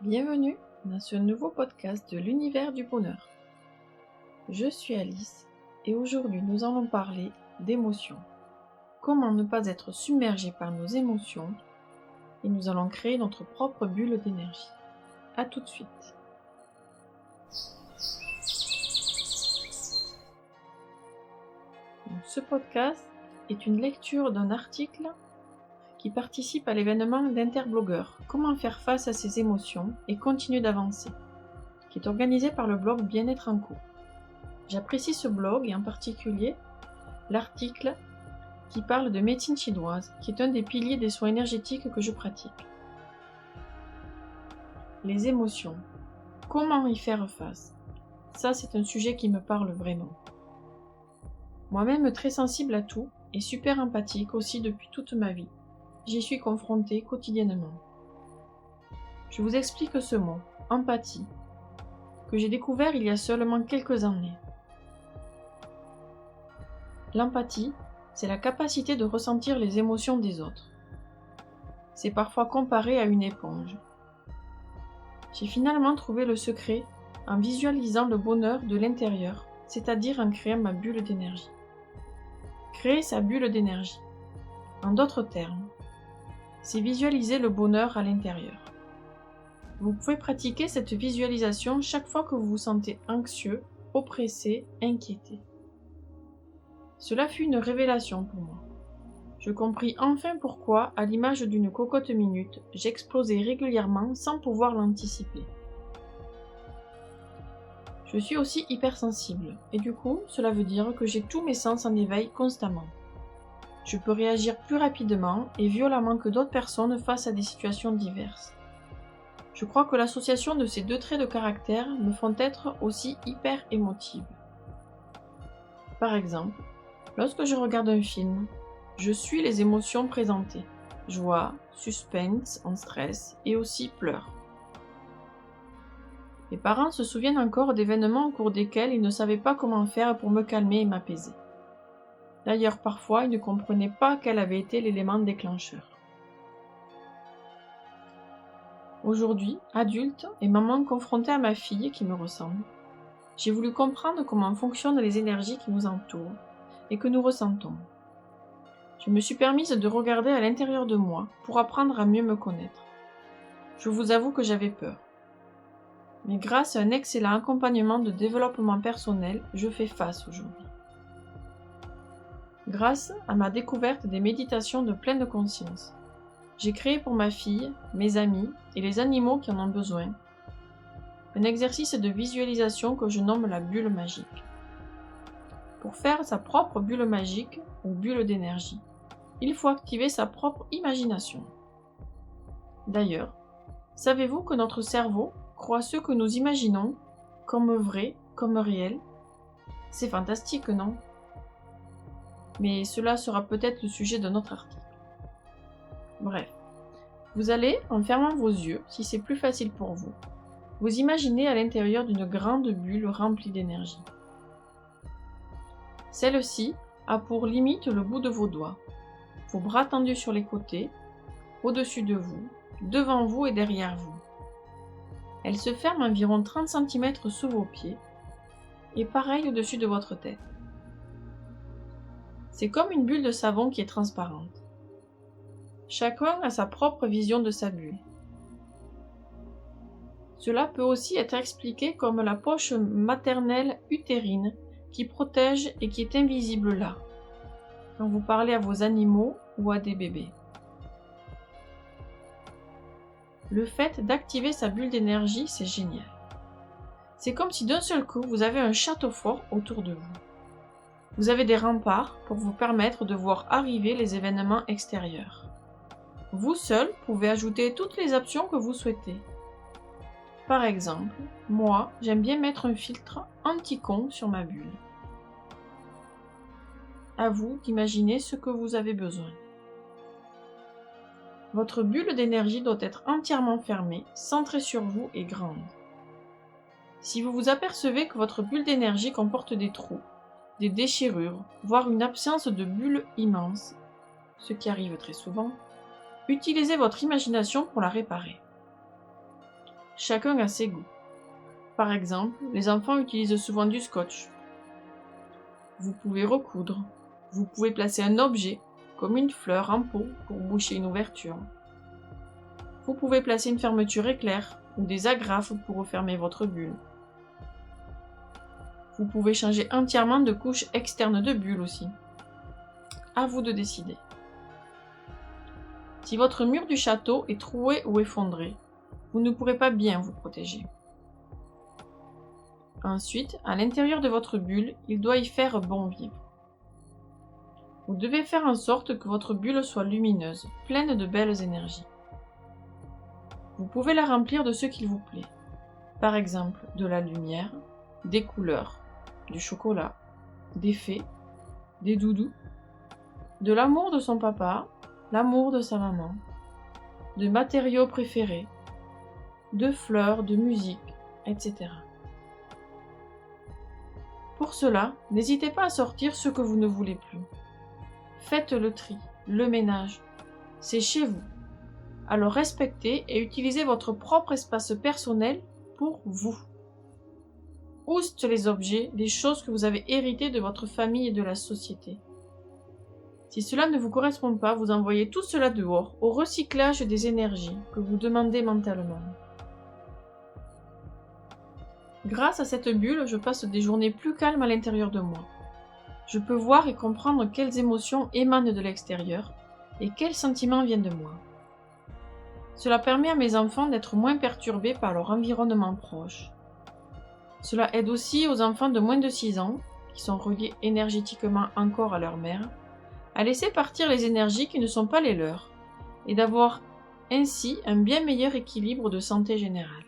Bienvenue dans ce nouveau podcast de l'univers du bonheur. Je suis Alice et aujourd'hui nous allons parler d'émotions. Comment ne pas être submergé par nos émotions et nous allons créer notre propre bulle d'énergie. A tout de suite. Ce podcast est une lecture d'un article qui participe à l'événement d'Interblogueur « Comment faire face à ses émotions et continuer d'avancer » qui est organisé par le blog Bien-être en cours. J'apprécie ce blog et en particulier l'article qui parle de médecine chinoise, qui est un des piliers des soins énergétiques que je pratique. Les émotions. Comment y faire face? Ça, c'est un sujet qui me parle vraiment. Moi-même très sensible à tout et super empathique aussi depuis toute ma vie. J'y suis confrontée quotidiennement. Je vous explique ce mot, empathie, que j'ai découvert il y a seulement quelques années. L'empathie, c'est la capacité de ressentir les émotions des autres. C'est parfois comparé à une éponge. J'ai finalement trouvé le secret en visualisant le bonheur de l'intérieur, c'est-à-dire en créant ma bulle d'énergie. Créer sa bulle d'énergie. En d'autres termes, c'est visualiser le bonheur à l'intérieur. Vous pouvez pratiquer cette visualisation chaque fois que vous vous sentez anxieux, oppressé, inquiété. Cela fut une révélation pour moi. Je compris enfin pourquoi, à l'image d'une cocotte minute, j'explosais régulièrement sans pouvoir l'anticiper. Je suis aussi hypersensible, et du coup, cela veut dire que j'ai tous mes sens en éveil constamment. Je peux réagir plus rapidement et violemment que d'autres personnes face à des situations diverses. Je crois que l'association de ces deux traits de caractère me font être aussi hyper émotive. Par exemple, lorsque je regarde un film, je suis les émotions présentées. Joie, suspense, stress et aussi pleurs. Mes parents se souviennent encore d'événements au cours desquels ils ne savaient pas comment faire pour me calmer et m'apaiser. D'ailleurs, parfois, ils ne comprenaient pas quel avait été l'élément déclencheur. Aujourd'hui, adulte et maman confrontée à ma fille qui me ressemble, j'ai voulu comprendre comment fonctionnent les énergies qui nous entourent et que nous ressentons. Je me suis permise de regarder à l'intérieur de moi pour apprendre à mieux me connaître. Je vous avoue que j'avais peur. Mais grâce à un excellent accompagnement de développement personnel, je fais face aujourd'hui. Grâce à ma découverte des méditations de pleine conscience, j'ai créé pour ma fille, mes amis et les animaux qui en ont besoin, un exercice de visualisation que je nomme la bulle magique. Pour faire sa propre bulle magique ou bulle d'énergie, il faut activer sa propre imagination. D'ailleurs, savez-vous que notre cerveau croit ce que nous imaginons comme vrai, comme réel? C'est fantastique, non? Mais cela sera peut-être le sujet d'un autre article. Bref, vous allez, en fermant vos yeux, si c'est plus facile pour vous, vous imaginez à l'intérieur d'une grande bulle remplie d'énergie. Celle-ci a pour limite le bout de vos doigts, vos bras tendus sur les côtés, au-dessus de vous, devant vous et derrière vous. Elle se ferme environ 30 cm sous vos pieds et pareil au-dessus de votre tête. C'est comme une bulle de savon qui est transparente. Chacun a sa propre vision de sa bulle. Cela peut aussi être expliqué comme la poche maternelle utérine qui protège et qui est invisible là, quand vous parlez à vos animaux ou à des bébés. Le fait d'activer sa bulle d'énergie, c'est génial. C'est comme si d'un seul coup, vous avez un château fort autour de vous. Vous avez des remparts pour vous permettre de voir arriver les événements extérieurs. Vous seul pouvez ajouter toutes les options que vous souhaitez. Par exemple, moi, j'aime bien mettre un filtre anti-con sur ma bulle. À vous d'imaginer ce que vous avez besoin. Votre bulle d'énergie doit être entièrement fermée, centrée sur vous et grande. Si vous vous apercevez que votre bulle d'énergie comporte des trous, des déchirures, voire une absence de bulle immense, ce qui arrive très souvent, utilisez votre imagination pour la réparer. chacun a ses goûts. Par exemple, les enfants utilisent souvent du scotch. Vous pouvez recoudre. Vous pouvez placer un objet, comme une fleur en pot, pour boucher une ouverture. Vous pouvez placer une fermeture éclair ou des agrafes pour refermer votre bulle. Vous pouvez changer entièrement de couche externe de bulle aussi. À vous de décider. Si votre mur du château est troué ou effondré, vous ne pourrez pas bien vous protéger. Ensuite, à l'intérieur de votre bulle, il doit y faire bon vivre. Vous devez faire en sorte que votre bulle soit lumineuse, pleine de belles énergies. Vous pouvez la remplir de ce qu'il vous plaît. Par exemple, de la lumière, des couleurs, du chocolat, des fées, des doudous, de l'amour de son papa, l'amour de sa maman, de matériaux préférés, de fleurs, de musique, etc. Pour cela, n'hésitez pas à sortir ce que vous ne voulez plus. Faites le tri, le ménage. C'est chez vous. Alors respectez et utilisez votre propre espace personnel pour vous. Ouste les objets, les choses que vous avez héritées de votre famille et de la société. Si cela ne vous correspond pas, vous envoyez tout cela dehors, au recyclage des énergies que vous demandez mentalement. Grâce à cette bulle, je passe des journées plus calmes à l'intérieur de moi. Je peux voir et comprendre quelles émotions émanent de l'extérieur et quels sentiments viennent de moi. Cela permet à mes enfants d'être moins perturbés par leur environnement proche. Cela aide aussi aux enfants de moins de 6 ans, qui sont reliés énergétiquement encore à leur mère, à laisser partir les énergies qui ne sont pas les leurs, et d'avoir ainsi un bien meilleur équilibre de santé générale.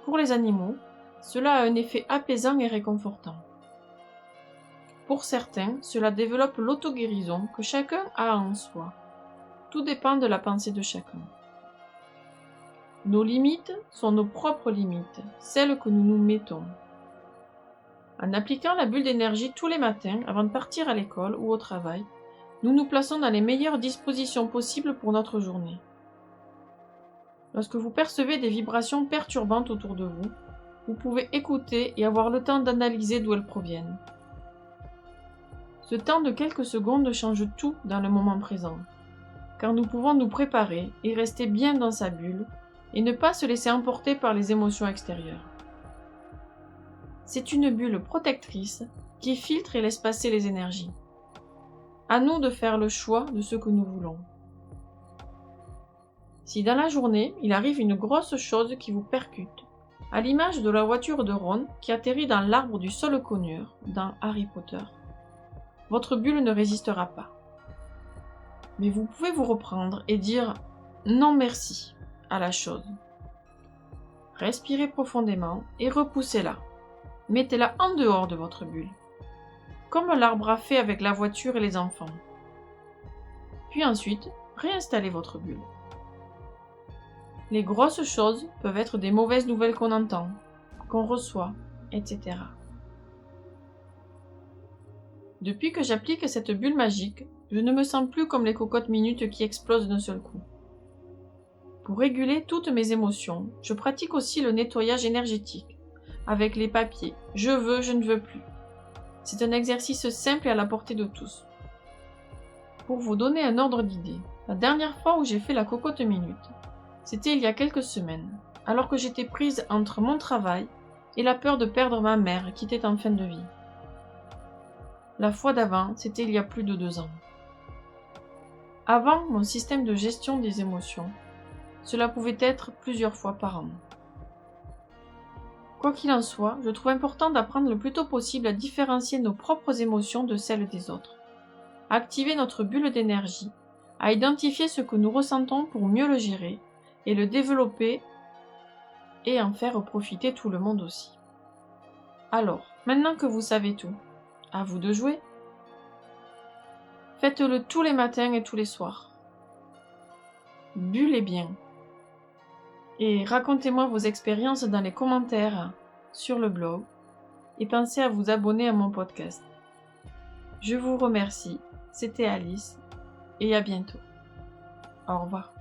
Pour les animaux, cela a un effet apaisant et réconfortant. Pour certains, cela développe l'auto-guérison que chacun a en soi. Tout dépend de la pensée de chacun. Nos limites sont nos propres limites, celles que nous nous mettons. En appliquant la bulle d'énergie tous les matins avant de partir à l'école ou au travail, nous nous plaçons dans les meilleures dispositions possibles pour notre journée. Lorsque vous percevez des vibrations perturbantes autour de vous, vous pouvez écouter et avoir le temps d'analyser d'où elles proviennent. Ce temps de quelques secondes change tout dans le moment présent, car nous pouvons nous préparer et rester bien dans sa bulle et ne pas se laisser emporter par les émotions extérieures. C'est une bulle protectrice qui filtre et laisse passer les énergies. À nous de faire le choix de ce que nous voulons. Si dans la journée, il arrive une grosse chose qui vous percute, à l'image de la voiture de Ron qui atterrit dans l'arbre du sol cogneur dans Harry Potter, votre bulle ne résistera pas. Mais vous pouvez vous reprendre et dire « non merci » à la chose. Respirez profondément et repoussez-la. Mettez-la en dehors de votre bulle, comme l'arbre a fait avec la voiture et les enfants. Puis ensuite, réinstallez votre bulle. Les grosses choses peuvent être des mauvaises nouvelles qu'on entend, qu'on reçoit, etc. Depuis que j'applique cette bulle magique, je ne me sens plus comme les cocottes minutes qui explosent d'un seul coup. Pour réguler toutes mes émotions, je pratique aussi le nettoyage énergétique, avec les papiers « je veux, je ne veux plus ». C'est un exercice simple et à la portée de tous. Pour vous donner un ordre d'idée, la dernière fois où j'ai fait la cocotte minute, c'était il y a quelques semaines, alors que j'étais prise entre mon travail et la peur de perdre ma mère qui était en fin de vie. La fois d'avant, c'était il y a plus de 2 ans. Avant mon système de gestion des émotions, cela pouvait être plusieurs fois par an. Quoi qu'il en soit, je trouve important d'apprendre le plus tôt possible à différencier nos propres émotions de celles des autres, à activer notre bulle d'énergie, à identifier ce que nous ressentons pour mieux le gérer et le développer et en faire profiter tout le monde aussi. Alors, maintenant que vous savez tout, à vous de jouer. Faites-le tous les matins et tous les soirs. Bullez bien. Et racontez-moi vos expériences dans les commentaires sur le blog et pensez à vous abonner à mon podcast. Je vous remercie, c'était Alice et à bientôt. Au revoir.